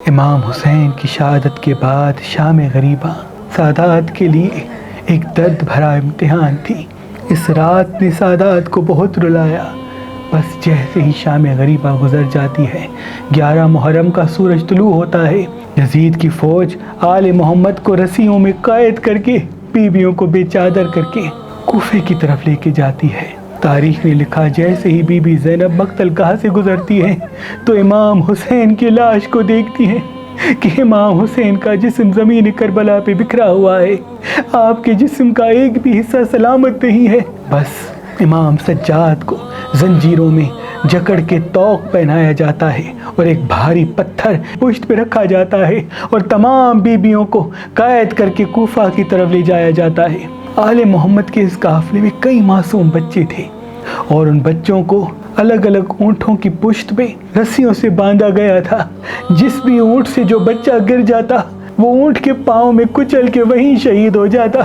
امام حسین کی شہادت کے بعد شام غریبہ سادات کے لیے ایک درد بھرا امتحان تھی۔ اس رات نے سادات کو بہت رلایا۔ بس جیسے ہی شام غریبہ گزر جاتی ہے، 11 محرم کا سورج طلوع ہوتا ہے، یزید کی فوج آل محمد کو رسیوں میں قید کر کے، بیویوں کو بے چادر کر کے کوفے کی طرف لے کے جاتی ہے۔ تاریخ نے لکھا جیسے ہی بی بی زینب مقتل گاہ سے گزرتی ہے تو امام حسین کی لاش کو دیکھتی ہے کہ امام حسین کا جسم زمین کربلا پہ بکھرا ہوا ہے، آپ کے جسم کا ایک بھی حصہ سلامت نہیں ہے۔ بس امام سجاد کو زنجیروں میں جکڑ کے طوق پہنایا جاتا ہے اور ایک بھاری پتھر پشت پہ رکھا جاتا ہے اور تمام بیویوں کو قید کر کے کوفہ کی طرف لے جایا جاتا ہے۔ آل محمد کے اس قافلے میں کئی معصوم بچے تھے اور ان بچوں کو الگ الگ اونٹوں کی پشت پہ رسیوں سے باندھا گیا تھا۔ جس بھی اونٹ سے جو بچہ گر جاتا وہ اونٹ کے پاؤں میں کچل کے وہیں شہید ہو جاتا۔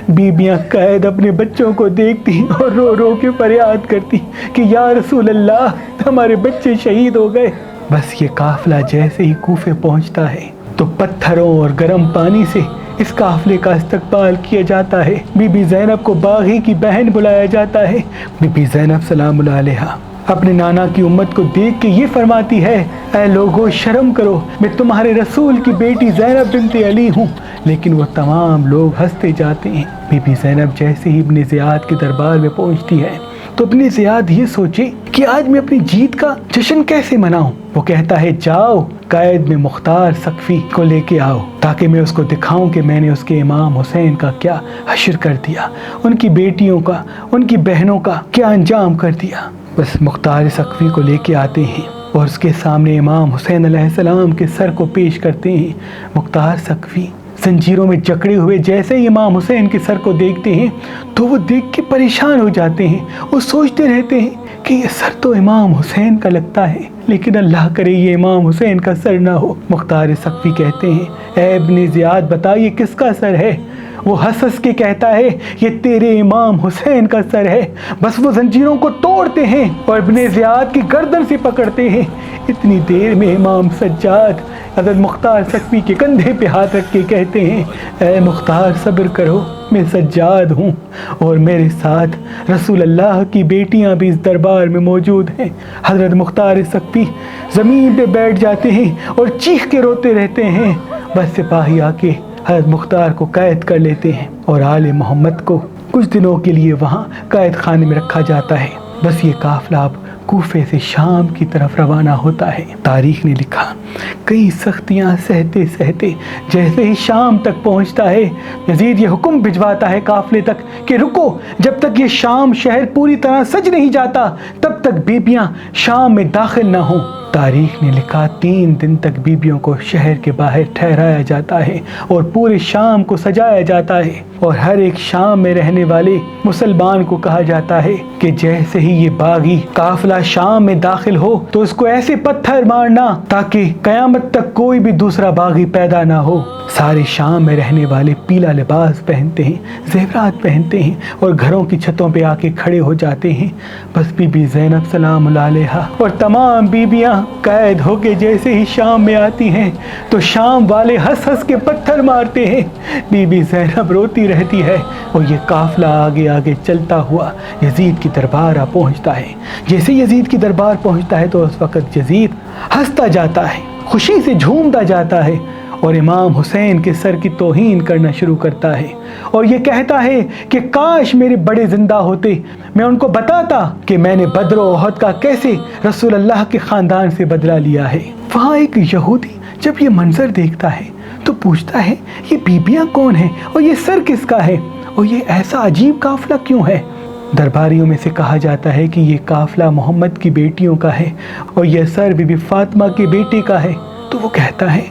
بیبیاں قید اپنے بچوں کو دیکھتی اور رو رو کے فریاد کرتی کہ یا رسول اللہ ہمارے بچے شہید ہو گئے۔ بس یہ قافلہ جیسے ہی کوفے پہنچتا ہے تو پتھروں اور گرم پانی سے اس قافلے کا استقبال کیا جاتا ہے۔ بی بی زینب کو باغی کی بہن بلایا جاتا ہے۔ بی بی زینب سلام اللہ علیہا اپنے نانا کی امت کو دیکھ کے یہ فرماتی ہے، اے لوگو شرم کرو، میں تمہارے رسول کی بیٹی زینب بنت علی ہوں۔ لیکن وہ تمام لوگ ہنستے جاتے ہیں۔ بی بی زینب جیسے ہی ابن زیاد کے دربار میں پہنچتی ہے تو ابن زیاد یہ سوچے کہ آج میں اپنی جیت کا جشن کیسے مناؤں۔ وہ کہتا ہے جاؤ قائد میں مختار ثقفی کو لے کے آؤ تاکہ میں اس کو دکھاؤں کہ میں نے اس کے امام حسین کا کیا حشر کر دیا، ان کی بیٹیوں کا، ان کی بہنوں کا کیا انجام کر دیا۔ بس مختار ثقفی کو لے کے آتے ہیں اور اس کے سامنے امام حسین علیہ السلام کے سر کو پیش کرتے ہیں۔ مختار ثقفی زنجیروں میں جکڑے ہوئے جیسے ہی امام حسین کے سر کو دیکھتے ہیں تو وہ دیکھ کے پریشان ہو جاتے ہیں۔ وہ سوچتے رہتے ہیں کہ یہ سر تو امام حسین کا لگتا ہے، لیکن اللہ کرے یہ امام حسین کا سر نہ ہو۔ مختار ثقفی کہتے ہیں، اے ابن زیاد بتا یہ کس کا سر ہے؟ وہ ہنس ہنس کے کہتا ہے یہ تیرے امام حسین کا سر ہے۔ بس وہ زنجیروں کو توڑتے ہیں اور ابن زیاد کی گردن سے پکڑتے ہیں۔ اتنی دیر میں امام سجاد حضرت مختار ثقفی کے کندھے پہ ہاتھ رکھ کے کہتے ہیں، اے مختار صبر کرو، میں سجاد ہوں اور میرے ساتھ رسول اللہ کی بیٹیاں بھی اس دربار میں موجود ہیں۔ حضرت مختار ثقفی زمین پہ بیٹھ جاتے ہیں اور چیخ کے روتے رہتے ہیں۔ بس سپاہی آ کے حضرت مختار کو قید کر لیتے ہیں اور آل محمد کو کچھ دنوں کے لیے وہاں قید خانے میں رکھا جاتا ہے۔ بس یہ قافلہ اب کوفے سے شام کی طرف روانہ ہوتا ہے۔ تاریخ نے لکھا کئی سختیاں سہتے سہتے جیسے ہی شام تک پہنچتا ہے، یزید یہ حکم بھجواتا ہے قافلے تک کہ رکو، جب تک یہ شام شہر پوری طرح سج نہیں جاتا تب تک بیبیاں شام میں داخل نہ ہوں۔ تاریخ نے لکھا 3 دن تک بیبیوں کو شہر کے باہر ٹھہرایا جاتا ہے اور پورے شام کو سجایا جاتا ہے، اور ہر ایک شام میں رہنے والے مسلمان کو کہا جاتا ہے کہ جیسے ہی یہ باغی قافلہ شام میں داخل ہو تو اس کو ایسے پتھر مارنا تاکہ قیامت تک کوئی بھی دوسرا باغی پیدا نہ ہو۔ سارے شام میں رہنے والے پیلا لباس پہنتے ہیں، زیورات پہنتے ہیں اور گھروں کی چھتوں پہ آ کے کھڑے ہو جاتے ہیں۔ بس بی بی زینب سلام اللہ علیہا اور تمام بیبیاں قید ہو کے جیسے ہی شام میں آتی ہیں تو شام والے ہنس ہنس کے پتھر مارتے ہیں۔ بی بی زینب روتی رہتی ہے اور یہ قافلہ آگے آگے چلتا ہوا یزید کی دربار آ پہنچتا ہے۔ جیسے یزید کی دربار پہنچتا ہے تو اس وقت یزید ہنستا جاتا ہے، خوشی سے جھومتا جاتا ہے اور امام حسین کے سر کی توہین کرنا شروع کرتا ہے اور یہ کہتا ہے کہ کاش میرے بڑے زندہ ہوتے، میں ان کو بتاتا کہ میں نے بدر و احد کا کیسے رسول اللہ کے خاندان سے بدلہ لیا ہے۔ وہاں ایک یہودی جب یہ منظر دیکھتا ہے تو پوچھتا ہے یہ بیبیاں کون ہیں اور یہ سر کس کا ہے اور یہ ایسا عجیب قافلہ کیوں ہے؟ درباریوں میں سے کہا جاتا ہے کہ یہ قافلہ محمد کی بیٹیوں کا ہے اور یہ سر بی بی فاطمہ کے بیٹے کا ہے۔ تو وہ کہتا ہے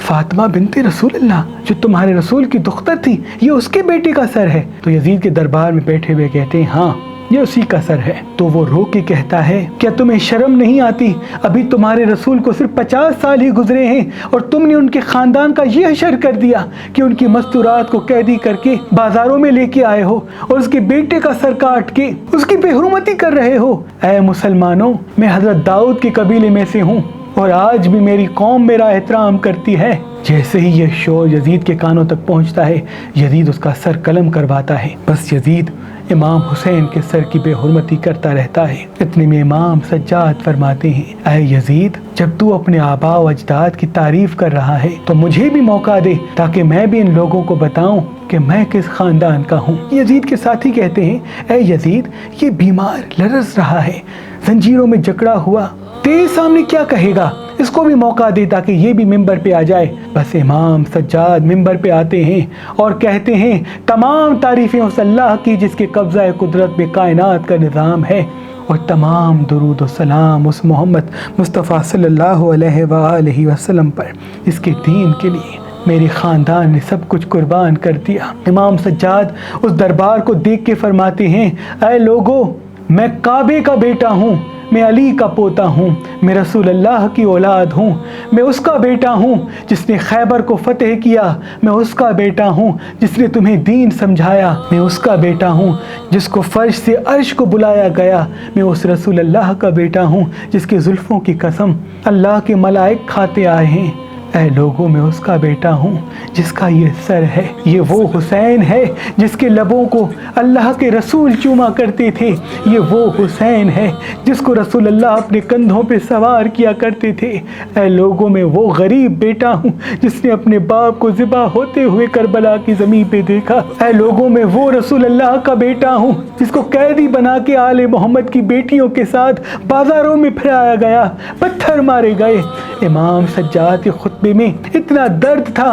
فاطمہ بنت رسول اللہ جو تمہارے رسول کی دختر تھی، یہ اس کے بیٹے کا سر ہے؟ تو یزید کے دربار میں بیٹھے ہوئے کہتے ہیں ہاں یہ اسی کا سر ہے۔ تو وہ رو کے کہتا ہے کیا تمہیں شرم نہیں آتی؟ ابھی تمہارے رسول کو صرف 50 سال ہی گزرے ہیں اور تم نے ان کے خاندان کا یہ حشر کر دیا کہ ان کی مستورات کو قیدی کر کے بازاروں میں لے کے آئے ہو اور اس کے بیٹے کا سر کاٹ کے اس کی بے حرمتی کر رہے ہو۔ اے مسلمانوں، میں حضرت داؤد کے قبیلے میں سے ہوں اور آج بھی میری قوم میرا احترام کرتی ہے۔ جیسے ہی یہ شور یزید کے کانوں تک پہنچتا ہے، یزید اس کا سر قلم کرواتا ہے۔ بس یزید امام حسین کے سر کی بے حرمتی کرتا رہتا ہے۔ اتنے میں امام سجاد فرماتے ہیں، اے یزید، جب تو اپنے آباء و اجداد کی تعریف کر رہا ہے تو مجھے بھی موقع دے تاکہ میں بھی ان لوگوں کو بتاؤں کہ میں کس خاندان کا ہوں۔ یزید کے ساتھی کہتے ہیں، اے یزید، یہ بیمار لرز رہا ہے، زنجیروں میں جکڑا ہوا، تیرے سامنے کیا کہے گا؟ اس کو بھی موقع دے تاکہ یہ بھی ممبر پہ آ جائے۔ بس امام سجاد ممبر پہ آتے ہیں اور کہتے ہیں، تمام تعریفیں اس اللہ کی جس کے قبضہ قدرت میں کائنات کا نظام ہے، اور تمام درود و سلام اس محمد مصطفیٰ صلی اللہ علیہ وآلہ وسلم پر، اس کے دین کے لیے میرے خاندان نے سب کچھ قربان کر دیا۔ امام سجاد اس دربار کو دیکھ کے فرماتے ہیں، اے لوگو، میں کعبے کا بیٹا ہوں، میں علی کا پوتا ہوں، میں رسول اللہ کی اولاد ہوں، میں اس کا بیٹا ہوں جس نے خیبر کو فتح کیا، میں اس کا بیٹا ہوں جس نے تمہیں دین سمجھایا، میں اس کا بیٹا ہوں جس کو فرش سے عرش کو بلایا گیا، میں اس رسول اللہ کا بیٹا ہوں جس کے زلفوں کی قسم اللہ کے ملائک کھاتے آئے ہیں۔ اے لوگوں، میں اس کا بیٹا ہوں جس کا یہ سر ہے، یہ وہ حسین ہے جس کے لبوں کو اللہ کے رسول چوما کرتے تھے، یہ وہ حسین ہے جس کو رسول اللہ اپنے کندھوں پہ سوار کیا کرتے تھے۔ اے لوگوں، میں وہ غریب بیٹا ہوں جس نے اپنے باپ کو ذبح ہوتے ہوئے کربلا کی زمین پہ دیکھا۔ اے لوگوں، میں وہ رسول اللہ کا بیٹا ہوں جس کو قیدی بنا کے آل محمد کی بیٹیوں کے ساتھ بازاروں میں پھرایا گیا، پتھر مارے گئے۔ امام سجاد کے خطبے میں اتنا درد تھا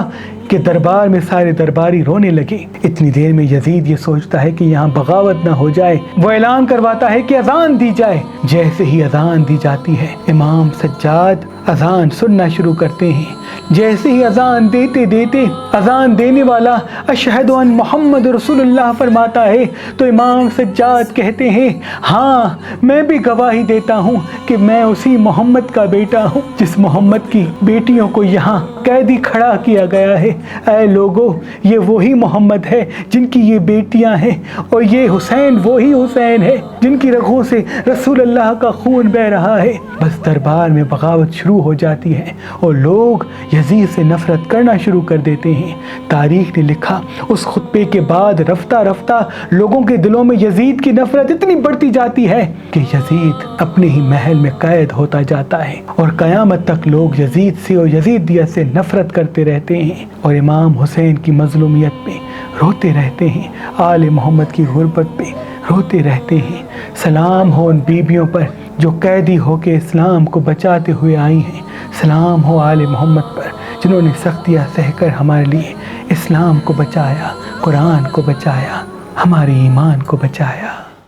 کہ دربار میں سارے درباری رونے لگے۔ اتنی دیر میں یزید یہ سوچتا ہے کہ یہاں بغاوت نہ ہو جائے، وہ اعلان کرواتا ہے کہ اذان دی جائے۔ جیسے ہی اذان دی جاتی ہے، امام سجاد اذان سننا شروع کرتے ہیں۔ جیسے ہی اذان دیتے دیتے اذان دینے والا اشہد ان محمد رسول اللہ فرماتا ہے تو امام سجاد کہتے ہیں، ہاں، میں بھی گواہی دیتا ہوں کہ میں اسی محمد کا بیٹا ہوں جس محمد کی بیٹیوں کو یہاں قیدی کھڑا کیا گیا ہے۔ اے لوگو، یہ وہی محمد ہے جن کی یہ بیٹیاں ہیں، اور یہ حسین وہی حسین ہے جن کی رگوں سے رسول اللہ کا خون بہ رہا ہے۔ بس دربار میں بغاوت شروع ہو جاتی ہے اور لوگ یزید سے نفرت کرنا شروع کر دیتے ہیں۔ تاریخ نے لکھا، اس خطبے کے بعد رفتہ رفتہ لوگوں کے دلوں میں یزید کی نفرت اتنی بڑھتی جاتی ہے کہ یزید اپنے ہی محل میں قید ہوتا جاتا ہے، اور قیامت تک لوگ یزید سے اور یزیدیت سے نفرت کرتے رہتے ہیں اور امام حسین کی مظلومیت پہ روتے رہتے ہیں، آل محمد کی غربت پہ روتے رہتے ہیں۔ سلام ہو ان بیبیوں پر جو قیدی ہو کے اسلام کو بچاتے ہوئے آئی ہیں، سلام ہو آل محمد پر جنہوں نے سختیاں سہ کر ہمارے لیے اسلام کو بچایا، قرآن کو بچایا، ہمارے ایمان کو بچایا۔